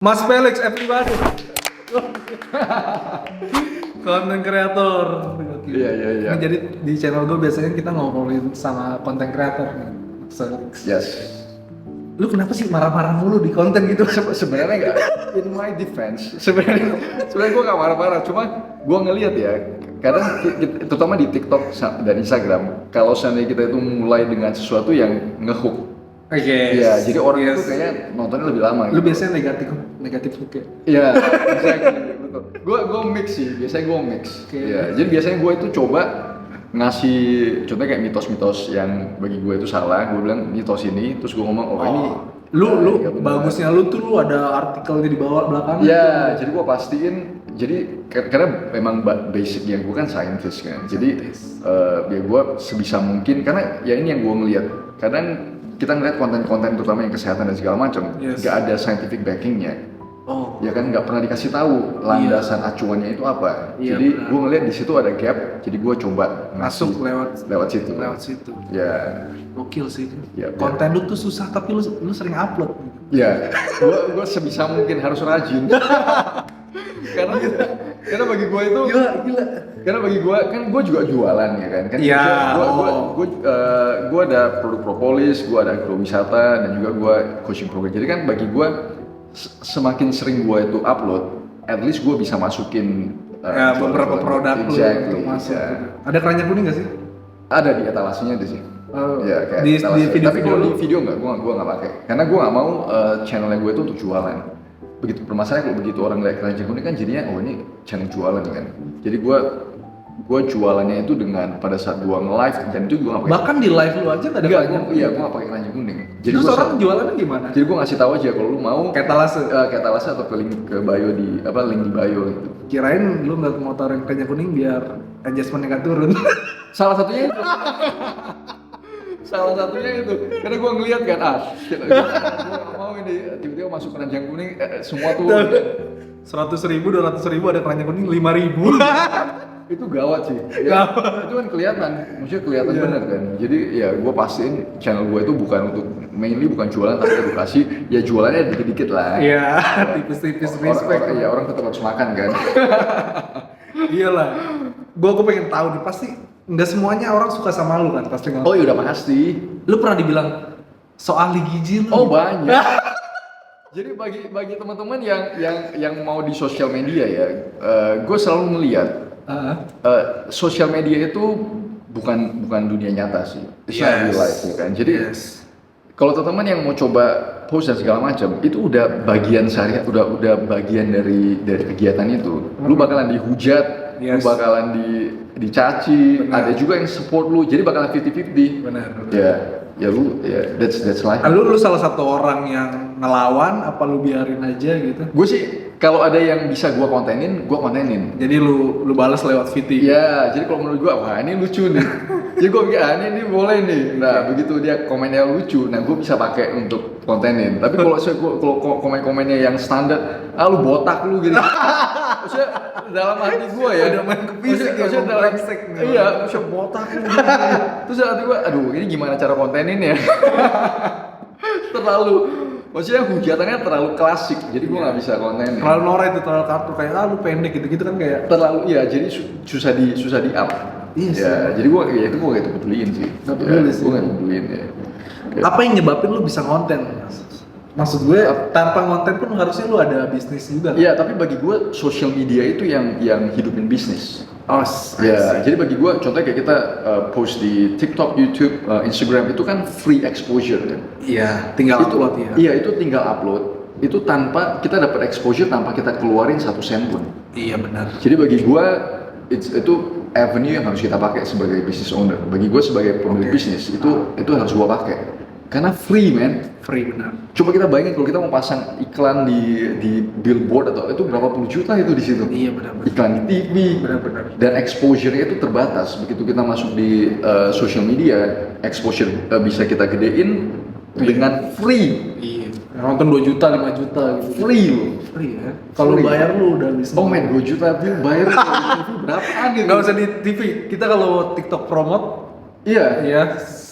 Mas Felix, everybody. Konten kreator. Iya. Jadi di channel gue biasanya kita ngobrolin sama konten kreator. Felix. Yes. Lu kenapa sih marah-marah mulu di konten gitu? Sebenarnya nggak, in my defense, sebenarnya gue nggak marah-marah, cuma gue ngelihat ya, kadang terutama di TikTok dan Instagram, kalau seandainya kita itu mulai dengan sesuatu yang ngehook, iya, jadi orang itu kayaknya nontonnya lebih lama. Lu gitu. biasanya negatif hook ya? Iya, exactly, betul. Gue mix sih, biasanya gue mix. Iya, jadi biasanya gue itu coba ngasih contohnya kayak mitos-mitos yang bagi gue itu salah, gue bilang mitos ini, terus gue ngomong ini lu ya bener. bagusnya lu tuh lu ada artikelnya di bawah belakang. Ya, jadi gue pastiin, jadi karena memang basic yang gue kan scientist kan, jadi ya gue sebisa mungkin, karena ya ini yang gue ngeliat, kadang kita ngeliat konten-konten terutama yang kesehatan dan segala macam, nggak ada scientific backingnya. Ya kan nggak pernah dikasih tahu landasan acuannya itu apa. Jadi gue ngeliat di situ ada gap, jadi gue coba masuk lewat situ. Ya. Gokil sih. Ya, konten lu tuh susah tapi lu sering upload. Ya, gue sebisa mungkin harus rajin. karena bagi gue itu gila. Karena bagi gue kan gue juga jualan ya kan. Iya. Gue ada produk propolis, gue ada agrowisata dan juga gue coaching program. Jadi kan bagi gue semakin sering gue itu upload, at least gue bisa masukin beberapa produk lu untuk masuk. Ada keranjang kuning nggak sih? Ada di etalasenya di sini. Ya, kayak di video. Tapi kalau di video nggak, gue nggak pakai. Karena gue nggak mau channelnya gue itu untuk jualan. Begitu permasalahan kalau begitu orang lihat keranjang kuning kan jadinya ini channel jualan kan. Jadi gue jualannya itu dengan pada saat gue nge-live dan itu gue nggak pakai. Bahkan di live lu aja nggak ada keranjang kuning. Iya, gue nggak pakai keranjang kuning. Jadi terus orang jualannya gimana? Jadi gue ngasih tahu aja kalau lu mau ketalase atau ke link ke bio link di bio gitu. Kirain lu nggak mau taruh keranjang kuning biar adjustmentnya nggak turun. Salah satunya itu. Karena gue ngeliat kan, gue gak mau ini tiba-tiba masuk keranjang kuning semua tuh 100.000, 200.000 ada keranjang kuning 5.000. itu gawat sih ya, itu kan kelihatan, maksudnya kelihatan bener kan. Jadi ya gue pastiin channel gue itu bukan untuk mainly bukan jualan tapi edukasi, ya jualannya dikit-dikit lah. Iya, tipis-tipis respect. Orang tetap harus makan kan. Iyalah, gue pengen tahu nih, pasti nggak semuanya orang suka sama lu kan pasti nggak. Oh iya udah pasti. Lu pernah dibilang soal gizi lu? Oh banyak. Jadi bagi teman-teman yang mau di sosial media ya, gue selalu melihat sosial media itu bukan dunia nyata sih, it's not real life ya kan. Jadi kalau teman-teman yang mau coba post dan segala macam, itu udah bagian udah bagian dari kegiatan itu. Lu bakalan dihujat, lu bakalan dicaci, ada juga yang support lu, jadi bakalan 50-50. Benar. Ya lu that's life. Lu salah satu orang yang ngelawan apa lu biarin aja gitu? Gue sih kalau ada yang bisa gue kontenin. Jadi lu balas lewat VT. Ya, jadi kalau menurut gue, wah ini lucu nih. Jadi gue pikir, ini boleh nih. Nah, begitu dia komennya lucu, nah gue bisa pakai untuk kontenin. Tapi kalau komen-komennya yang standar, lu botak lu gitu. Maksudnya dalam hati gue ya. Udah main kepisik ya, iya, maksudnya botak lu gitu. Terus dalam hati gue, aduh ini gimana cara kontenin ya? Maksudnya hujatannya terlalu klasik, jadi gue nggak bisa konten. Terlalu norak itu, terlalu kartu kayak lu pendek gitu kan kayak. Terlalu jadi susah di up. Iya sih. Ya, jadi gue gak peduliin sih. Gue gak peduliin ya. Apa yang nyebabin lu bisa konten? Maksud gue tanpa konten pun harusnya lu ada bisnis juga. Iya, tapi bagi gue social media itu yang hidupin bisnis. Ya, jadi bagi gue contohnya kayak kita post di TikTok, YouTube, Instagram itu kan free exposure kan. Iya, tinggal upload ya. Iya, itu tinggal upload. Itu tanpa kita dapat exposure tanpa kita keluarin 1 sen pun. Iya benar. Jadi bagi gue itu avenue yang harus kita pakai sebagai business owner. Bagi gue sebagai pemilik bisnis itu harus gue pakai. Karena free man. Free benar. Coba kita bayangin kalau kita mau pasang iklan di billboard atau itu berapa puluh juta itu di situ. Iya benar. Iklan di TV. Benar. Dan exposure-nya itu terbatas. Begitu kita masuk di social media, exposure bisa kita gedein dengan free. Iya. Nonton 2 juta, 5 juta gitu. Free loh. Free ya. Kalau bayar lu udah bisa. Oh men, 2 juta view bayar berapaan gitu. Nggak usah di TV. Kita kalau TikTok promote, iya. ya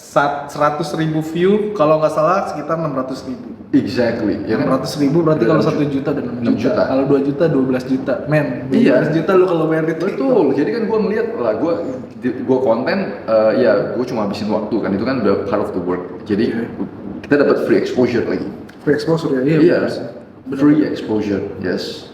100.000 view, kalau nggak salah sekitar 600.000. Exactly, ya kan? 600.000 berarti kalau 1 6 juta dan 6 6 juta. juta. Kalau 2 juta 12 juta. Men, 12 Iya. juta lu kalau bayar itu. Betul, jadi kan gue melihat lah, gue konten, ya gue cuma habisin waktu kan, itu kan udah part of the work. Jadi kita dapat free exposure lagi. Free exposure ya, iya. Iya, bener. free exposure, yes.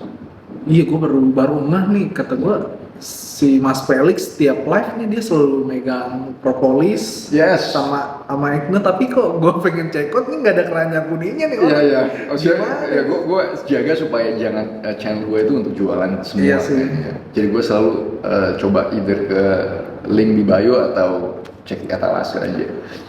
Iya, gue baru ngeh nih, kata gue si Mas Felix tiap live nih dia selalu megang propolis Yes. sama Ekne, tapi kok gue pengen check out nih nggak ada keranjang kuningnya nih. Iya, iya. Maksudnya, Gimana? ya gue jaga supaya jangan channel gue itu untuk jualan semua. Iya sih. Kan, ya. Jadi gue selalu coba either ke link di bio atau cek di kata laser aja.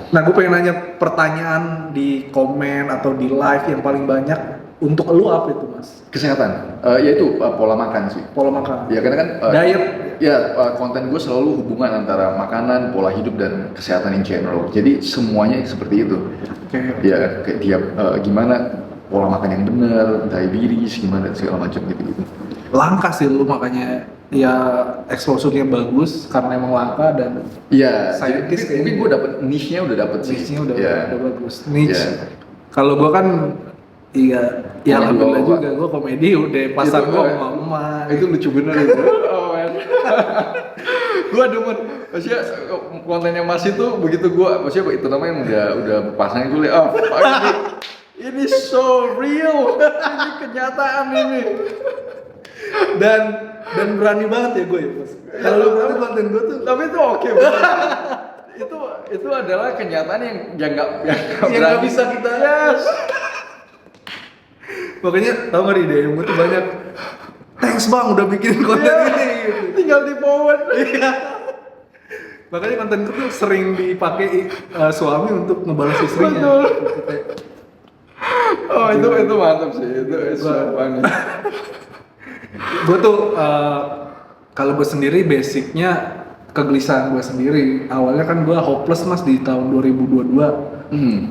Nah, gue pengen nanya pertanyaan di komen atau di live yang paling banyak untuk lu apa itu, Mas? Kesehatan, yaitu pola makan sih. Pola makan. Ya karena kan Diet. Ya konten gue selalu hubungan antara makanan, pola hidup dan kesehatan in general. Jadi semuanya seperti itu. Oke. Ya kayak tiap gimana pola makan yang benar, diabetes gimana segala macam gitu. Langka sih lu, makanya ya exposure-nya bagus karena emang langka dan Iya. Scientist Mungkin kayaknya. gue dapet niche-nya udah dapet sih. niche-nya udah Ya. bagus. Niche. Iya. Kalau gua kan iya, ya Komedi alhamdulillah bawa. juga gua komedi udah pasar Itu, gua eh, emak-emak. Itu lucu bener itu. Oh man. Gue demen. Maksudnya kontennya Mas itu begitu maksudnya itu namanya udah pasang gue lihat, oh Pak, ini so real. Ini kenyataan ini. dan berani banget ya gue ya, Mas. Kalau lu berani konten gua tuh Tapi itu oke bener. itu adalah kenyataan yang nggak nggak bisa kita. Yes. Makanya tau gak di DM gue tuh banyak, thanks bang udah bikin konten Iya. ini gitu. Tinggal di forward. Iya. Makanya konten gue tuh sering dipakai suami untuk ngebalas istrinya. Betul. Gitu, kayak, Oh itu mantap sih. Itu so funny. gue tuh kalau gue sendiri basicnya kegelisahan gue sendiri. Awalnya kan gue hopeless, Mas, di tahun 2022.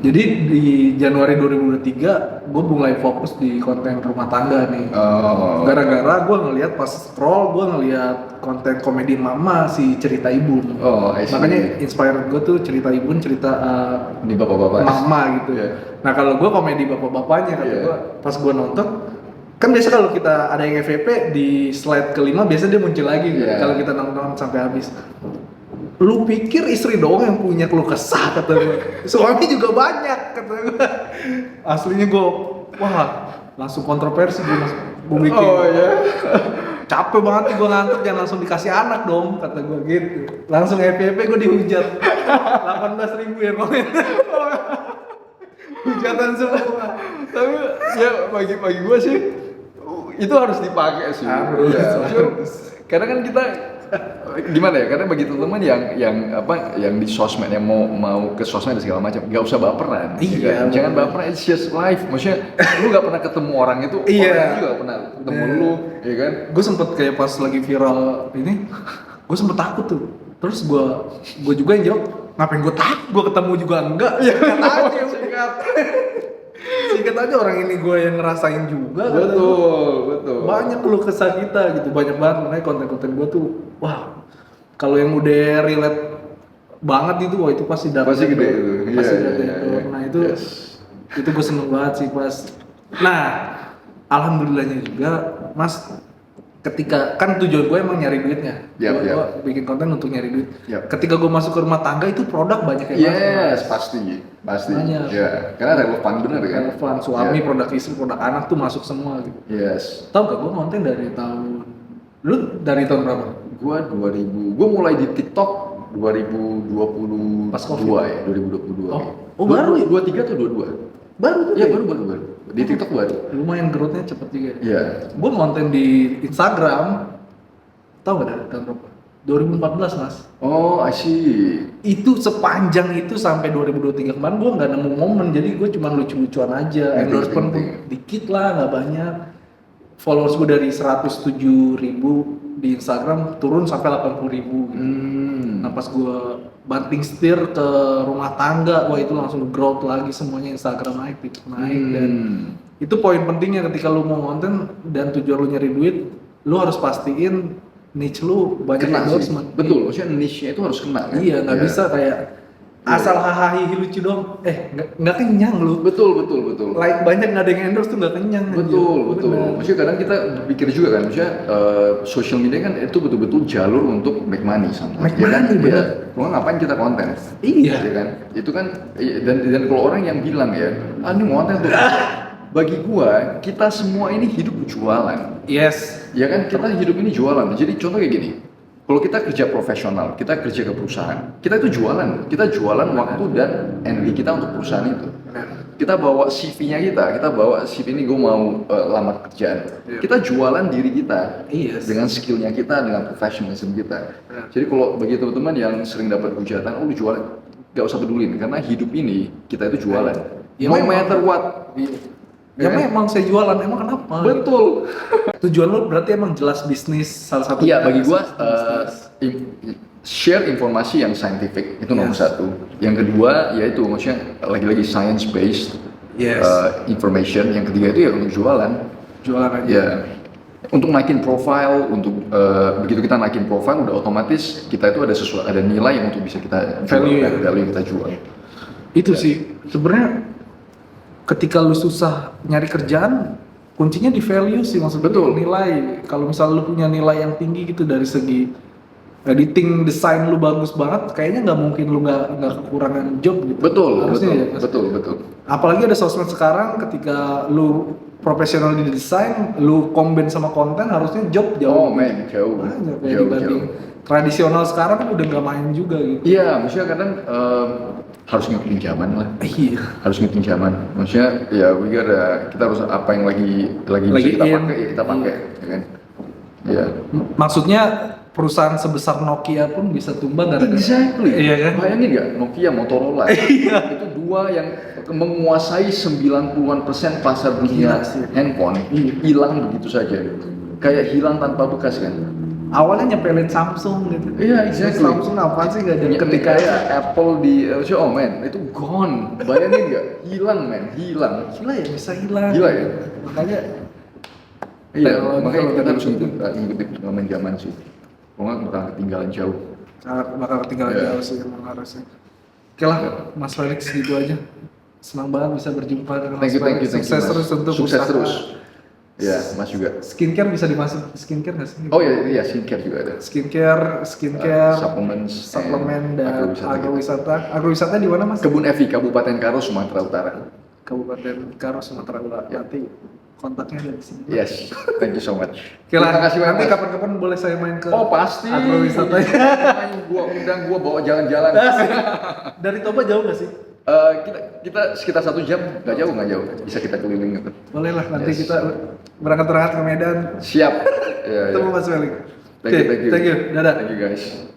Jadi di Januari 2023 gue mulai fokus di konten rumah tangga nih. Oh. Gara-gara gue ngelihat pas scroll, gue ngelihat konten komedi mama si Cerita Ibun. Oh, I see. Makanya inspired gue tuh Cerita Ibun, cerita Ini bapak-bapak. mama gitu. Iya. Nah kalau gue komedi bapak-bapaknya kata Iya. gue, pas gue nonton, kan biasa kalau kita ada yang FVP di slide kelima biasa dia muncul lagi gitu, Iya. kalau kita nonton sampai habis. Lu pikir istri doang yang punya keluh kesah, kata gue. Suami juga banyak, kata gue. Aslinya gue, wah langsung kontroversi gue bikin. Oh ya. Capek banget nih gue ngantuk, jangan langsung dikasih anak dong, kata gue gitu. Langsung FVP gue dihujat. 18.000 ya komen. Hujatan semua. Tapi ya bagi gue sih itu harus dipakai sih. Harus. Ya, karena kan kita gimana ya? Karena bagi teman-teman yang di sosmed yang mau ke sosmed dan segala macam, nggak usah baperan. Iya, ya kan? Jangan bener. baperan. It's just life. Maksudnya lu nggak pernah ketemu orang itu, Iya. orang juga nggak pernah ketemu Bener. lu, ya kan? Gue sempet kayak pas lagi viral ini, gue sempet takut tuh. Terus gue juga yang jawab, ngapain gue takut? Gue ketemu juga enggak. Sikat aja, Singkat. sikat aja orang ini gue yang ngerasain juga. kata gue. Betul. Banyak keluh kesah kita gitu, banyak banget. Makanya konten-konten gue tuh, wah kalau yang udah relate banget itu, wah itu pasti dapat. Pasti gede itu. Pasti Iya, dapat. iya, iya. Nah itu, Yes. itu gue seneng banget sih pas. Nah, alhamdulillahnya juga, Mas. Ketika kan tujuan gue emang nyari duitnya, Yap, gue bikin konten untuk nyari duit. Yap. Ketika gue masuk ke rumah tangga itu produk banyak yang Yes, pasti. Banyak. Ya, karena relevan bener kan. relevan, suami, Ya. produk istri, produk anak tuh masuk semua gitu. Yes. Tahu gak gue konten dari tahun, lu dari tahun berapa? Gua mulai di TikTok 2022 Pas COVID? ya, 2022. Oh, baru ya? 23 atau 22? Baru tuh Iya, ya? baru. Di TikTok baru. Lumayan growth-nya cepet juga. Iya. Gue konten di Instagram, tahu gak dari tahun berapa? 2014, Mas. Oh, I see. Itu sepanjang itu sampai 2023 kemarin gue nggak nemu momen, jadi gue cuma lucu-lucuan aja. Penting, Endorsement pun penting. dikit lah, nggak banyak. Followers gue dari 107.000 di Instagram turun sampai 80.000 gitu. Nah pas gue banting setir ke rumah tangga, wah itu langsung growth lagi semuanya, Instagram naik, TikTok naik. Dan itu poin pentingnya ketika lu mau konten dan tujuan lu nyari duit, lu harus pastiin niche lu banyak Kena sih. endorsement. Betul, maksudnya niche-nya itu harus kena kan? Iya, nggak Iya. bisa kayak asal hahaha lucu dong. Nggak kenyang lu. Betul. Like banyak nggak ada yang endorse tuh nggak kenyang. Betul. Bener. Maksudnya kadang kita pikir juga kan, maksudnya social media kan itu betul-betul jalur untuk make money sama. Make Ya kan? money, bener. Kalau ngapain kita konten? Iya. Ya kan? Itu kan dan kalau orang yang bilang ya, ini konten tuh. Bagi gua, kita semua ini hidup jualan. Yes. Ya kan, kita hidup ini jualan. Jadi contoh kayak gini, kalau kita kerja profesional, kita kerja ke perusahaan, kita itu jualan. Kita jualan waktu dan energi kita untuk perusahaan itu. Kita bawa CV-nya kita bawa CV ini gue mau lamar kerjaan. Kita jualan diri kita dengan skill-nya kita, dengan professionalism kita. Jadi kalau bagi teman-teman yang sering dapat hujatan, lu jualan, gak usah pedulin, karena hidup ini kita itu jualan. No matter what. Ya memang saya jualan, emang kenapa? Betul. Tujuan lu berarti emang jelas bisnis salah satu. Iya, bagi gua share informasi yang scientific itu nomor satu. Yang kedua yaitu maksudnya lagi-lagi science based information. Yang ketiga itu ya untuk jualan. Jualan aja. Ya. Untuk naikin profile, untuk begitu kita naikin profile udah otomatis kita itu ada nilai yang untuk bisa kita value yang kita jual. Itu sih sebenarnya. Ketika lu susah nyari kerjaan, kuncinya di value sih, maksudnya nilai. Kalau misalnya lu punya nilai yang tinggi gitu dari segi editing, desain lu bagus banget, kayaknya nggak mungkin lu nggak kekurangan job gitu. Betul. Apalagi ada sosmed sekarang, ketika lu profesional di desain, lu combine sama konten, harusnya job jauh. Jauh. Tradisional sekarang kan udah nggak main juga gitu. Iya, maksudnya kadang harus ngikutin zaman lah. Iya. Harus ngikutin zaman. Maksudnya ya kita harus apa yang lagi bisa kita pakai ya kita pakai, ya kan? Iya. Maksudnya perusahaan sebesar Nokia pun bisa tumbang gara-gara. Exactly. Iya kan? Bayangin nggak Nokia, Motorola. Itu dua yang menguasai 90% pasar dunia handphone, hilang begitu saja. Kayak hilang tanpa bekas kan. Awalnya nyepelin Samsung gitu. Iya, exactly. Samsung apaan sih nggak ada ketika Apple itu gone. Bayangin nggak? Hilang. Gila ya, bisa hilang. Gila ya. Makanya kita harus ngikutin perkembangan zaman sih. Kalau nggak bakal ketinggalan jauh. Bakal ketinggalan jauh sih emang harusnya. Oke lah, Mas Felix gitu aja. Senang banget bisa berjumpa dengan Mas Felix. Sukses terus untuk sukses terus. Ya, Mas juga. Skincare bisa dimasuk skincare nggak sih? Oh iya, skincare juga ada. Skincare, suplemen dan agrowisata. Agrowisata di mana Mas? Kebun Evi, Kabupaten Karo, Sumatera Utara. Kabupaten Karo, Sumatera Utara. Nanti kontaknya dari sini. Yes, thank you so much. Terima kasih banget. Nanti kapan-kapan boleh saya main ke pasti. Agrowisata. Gua bawa jalan-jalan. Dari Toba jauh nggak sih? Kita sekitar 1 jam, nggak jauh, bisa kita keliling gitu. Boleh lah, nanti kita berangkat ke Medan. Siap. Ketemu Mas Felix. Thank you. Dadah. Thank you guys.